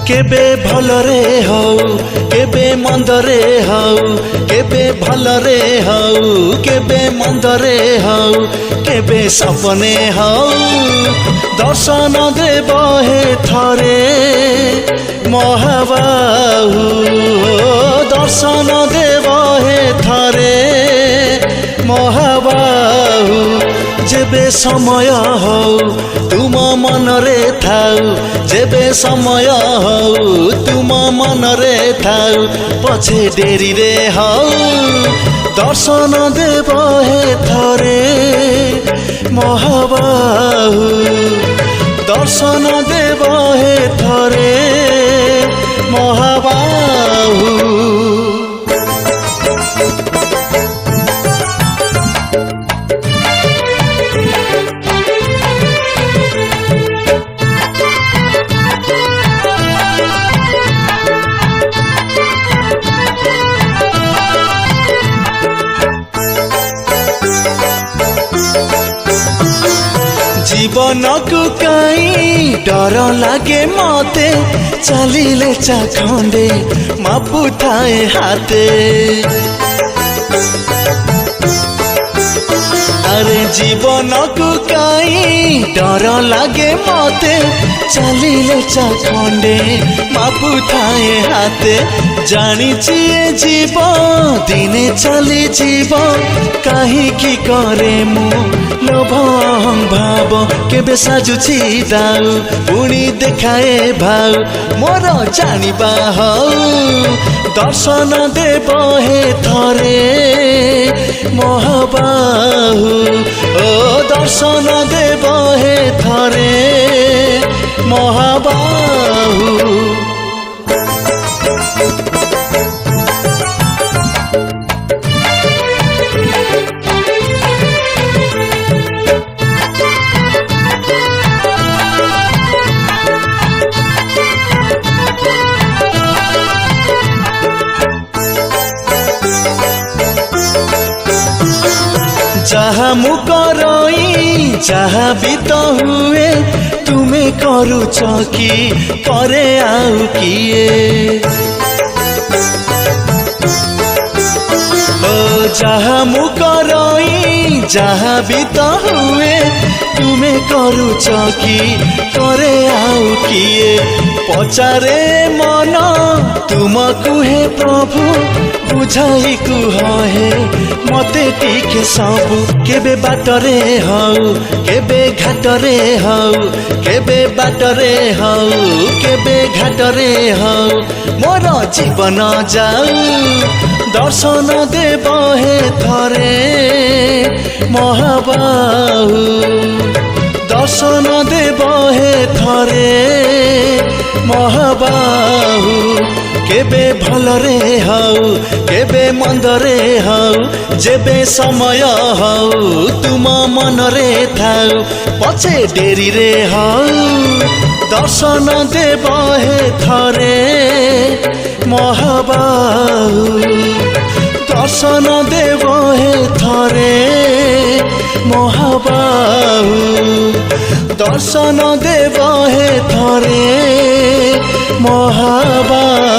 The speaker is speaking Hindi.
केबे भलरे हौ केबे मंदरे हौ केबे भलरे हौ केबे मंदरे हौ केबे सपने हौ दर्शन देव हे थरे महाबाहु दर्शन देव हे थरे महाबाहु जेबे समय हौ तुम मनरे थाउ जेबे समय हौ तुम मनरे थाउ पछे डेरी रे हौ दर्शन देव हे थरे महाबाहु दर्शन देव हे थरे महाबाहु जीवन को कहीं डर लागे मते चलिले चाखंडे मापु थाए हाथे अरे जीवन को कहीं डर लागे मते चलिले चाखंडे मापु थाए हाथे जानी जीव दिने चली जीव कहीं की करे मु लोभ भाव केबे साजुछि दाउ पुणी देखाए भाउ मोर जानिबा हौ दर्शन देव हे थरे महाबाहु ओ दर्शन देव हे थरे महाबाहु जहाँ मु करई जहाँ भी तो हुए तुम्हें करुच कि करे आउ किए जहाँ मु करई जहाँ भी तो हुए तुम्हें करुच कि करे आउ किए पचारे मन तुमको हे प्रभु बुझाई कुह हे मते टिके सबु केबे बाटरे हौ केबे घाटरे हौ केबे बाटरे हौ केबे घाटरे हौ मोर जीवन जाऊ दर्शन देव हे थरे महाबाहु दर्शन देव हे थरे महाबाहु केबे भलरे हौ केबे मंदरे हौ जेबे समय हौ तुम मनरे थाउ पछे डेरी रे हौ दर्शन देव हे थरे महाबाहु दर्शन देव हे थरे महाबाहु दर्शन देव हे थरे महाबाहु।